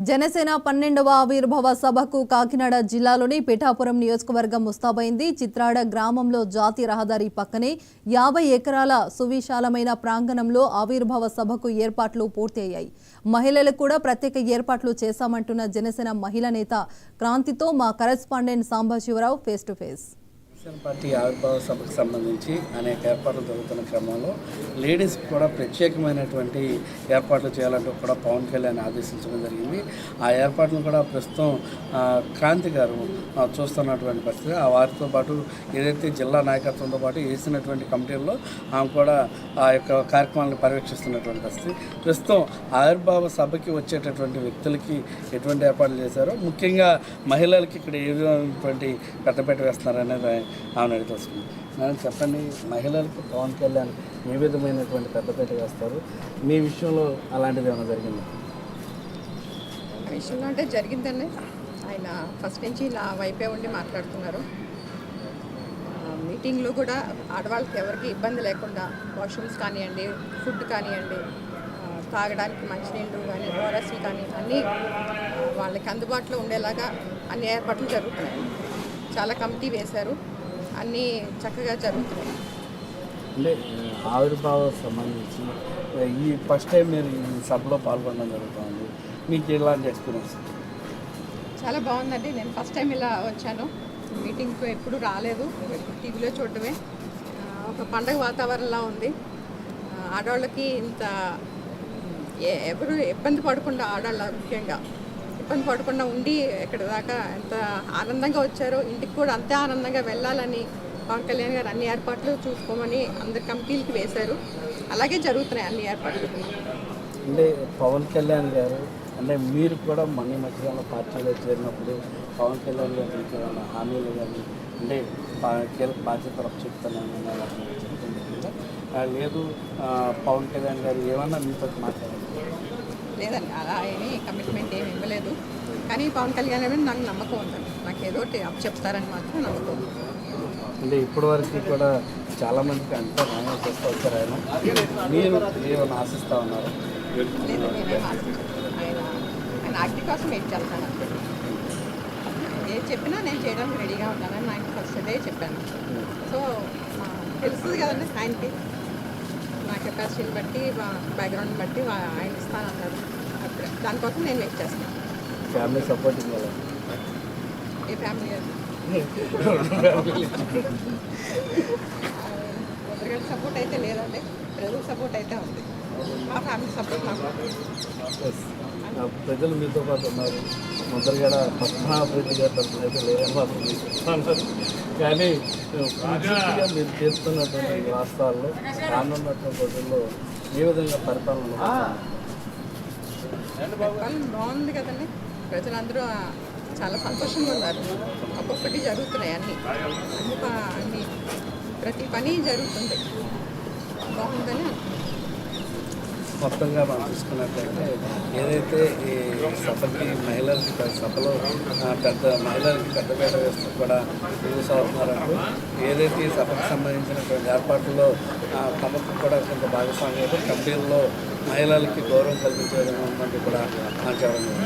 జనసేన 12వ ఆవిర్భావ సభకు కాకినాడ జిల్లాలోని పిఠాపురం నియోజకవర్గం ముస్తాబైంది. చిత్రాడ గ్రామంలో జాతీయ రహదారి పక్కనే 50 ఎకరాల సువిశాలమైన ప్రాంగణంలో ఆవిర్భావ సభకు ఏర్పాట్లు పూర్తి అయ్యాయి. మహిళలకు కూడా ప్రత్యేక ఏర్పాట్లు చేశామంటున్న జనసేన మహిళా నేత క్రాంతితో మా correspondent Sambasivarao face to face. Janasena party ఆవిర్భావ సభకు సంబంధించి అనేక ఏర్పాట్లు జరుగుతున్న క్రమంలో లేడీస్కి కూడా ప్రత్యేకమైనటువంటి ఏర్పాట్లు చేయాలంటూ కూడా పవన్ కళ్యాణ్ ఆదేశించడం జరిగింది. ఆ ఏర్పాట్లను కూడా ప్రస్తుతం క్రాంతి గారు చూస్తున్నటువంటి పరిస్థితి. ఆ వారితో పాటు ఏదైతే జిల్లా నాయకత్వంతో పాటు వేసినటువంటి కమిటీల్లో ఆమె కూడా ఆ యొక్క కార్యక్రమాలను పర్యవేక్షిస్తున్నటువంటి పరిస్థితి. ప్రస్తుతం ఆవిర్భావ సభకి వచ్చేటటువంటి వ్యక్తులకి ఎటువంటి ఏర్పాట్లు చేశారో, ముఖ్యంగా మహిళలకి ఇక్కడ ఏ విధమైనటువంటి పెద్దపేట వేస్తున్నారనేది ఆమెను అడిగి తెలుసుకుంది. మేడం చెప్పండి, మహిళలకు పవన్ కళ్యాణ్ ఏ విధమైనటువంటి పెద్దపేట వేస్తారు? మీ విషయంలో అలాంటిది ఏమైనా జరిగింది? విషయంలో అంటే జరిగిందండి. ఆయన ఫస్ట్ నుంచి నా వైపే ఉండి మాట్లాడుతున్నారు. మీటింగ్లో కూడా ఆడవాళ్ళకి ఎవరికి ఇబ్బంది లేకుండా వాష్రూమ్స్ కానివ్వండి, ఫుడ్ కానివ్వండి, తాగడానికి మంచినీళ్ళు కానీ, ఓఆర్ఎస్లు కానీ అన్నీ వాళ్ళకి అందుబాటులో ఉండేలాగా అన్ని ఏర్పాట్లు జరుగుతున్నాయి. చాలా కమిటీ వేశారు, అన్నీ చక్కగా జరుగుతున్నాయి. అంటే ఆవిర్భావ సంబంధించి ఈ ఫస్ట్ టైం మీరు ఈ సభలో పాల్గొనడం జరుగుతుంది. మీకు ఎలాంటి ఎక్స్పీరియన్స్? చాలా బాగుందండి. నేను ఫస్ట్ టైం ఇలా వచ్చాను. మీటింగ్కి ఎప్పుడు రాలేదు, టీవీలో చూడటమే. ఒక పండగ వాతావరణంలా ఉంది. ఆడవాళ్ళకి ఇంత ఎవరు ఇబ్బంది పడకుండా, ఆడవాళ్ళ ముఖ్యంగా ఇబ్బంది పడకుండా ఉండి ఇక్కడ దాకా ఎంత ఆనందంగా వచ్చారో, ఇంటికి కూడా అంతే ఆనందంగా వెళ్ళాలని పవన్ కళ్యాణ్ గారు అన్ని ఏర్పాట్లు చూసుకోమని అందరి కమిటీలకి వేశారు. అలాగే జరుగుతున్నాయి అన్ని ఏర్పాట్లు. అంటే పవన్ కళ్యాణ్ గారు అంటే మీరు కూడా మొన్న మధ్యకాలంలో పార్టీలో చేరినప్పుడు పవన్ కళ్యాణ్ గారు మీకు ఏమైనా హామీలు కానీ అంటే కీలక బాధ్యతలు చెప్తానని చెప్తుంది లేదు? పవన్ కళ్యాణ్ గారు ఏమన్నా మీతో మాట్లాడారు? లేదండి, అలా ఏమీ కమిట్మెంట్ ఏమి ఇవ్వలేదు. కానీ పవన్ కళ్యాణ్ గారు నాకు నమ్మకం ఉందండి. నాకు ఏదో ఒకటి చెప్తారని మాత్రం నమ్మకం ఉంది. అంటే ఇప్పటివరకు కూడా చాలామందికి అంతా న్యాయం చేస్తూ వచ్చారు ఆయన. మీరు ఏమైనా ఆశిస్తూ ఉన్నారు? లేదు, నేనేం ఆశించను. ఆయన ఆజ్ఞ కోసం వెయిట్ చేస్తాను అంతే. ఏది చెప్పినా నేను చేయడానికి రెడీగా ఉన్నానని ఆయనకి ఫస్ట్ అదే చెప్పాను. సో తెలుస్తుంది కదండి ఆయనకి, నా కెపాసిటీని బట్టి, బ్యాక్గ్రౌండ్ బట్టి ఆయన ఇస్తానన్నారు. అప్పుడు దానికోసం నేను వెయిట్ చేస్తాను. ఫ్యామిలీ సపోర్టింగ్ కదా? ఏ ఫ్యామిలీ? ముద్రగడ సపోర్ట్ అయితే లేదండి, ప్రజల సపోర్ట్ అయితే ఉంది. మా ఫ్యామిలీ సపోర్ట్ నాకు ప్రజలు మీతో పాటు ఉన్నారు. ముద్రగడ పద్మనాభరెడ్డి గారి తరఫున అయితే లేదని మాత్రం అన్నారు. కానీ పూర్తిగా మీరు చేస్తున్నటువంటి రాష్ట్రాల్లో రానున్నటువంటి రోజుల్లో ఏ విధంగా పరిపాలన బాగుంది కదండి. ప్రజలందరూ చాలా సంతోషంగా ఉన్నారు. ఒక్కొక్కటి జరుగుతున్నాయి, అన్ని ప్రతి పని జరుగుతుంది. బాగుందని మొత్తంగా మనం చూసుకున్నట్లయితే ఏదైతే ఈ సభకి సభలో మహిళలకి పెద్దపేట వేస్తూ కూడా యూస్ అవుతున్నారంటూ ఏదైతే ఈ సభకు సంబంధించినటువంటి ఏర్పాట్లలో తమకు కూడా కొంత భాగస్వామ్యం కమిటీల్లో మహిళలకి గౌరవం కల్పించే విధంగా ఉందని కూడా చెప్పడం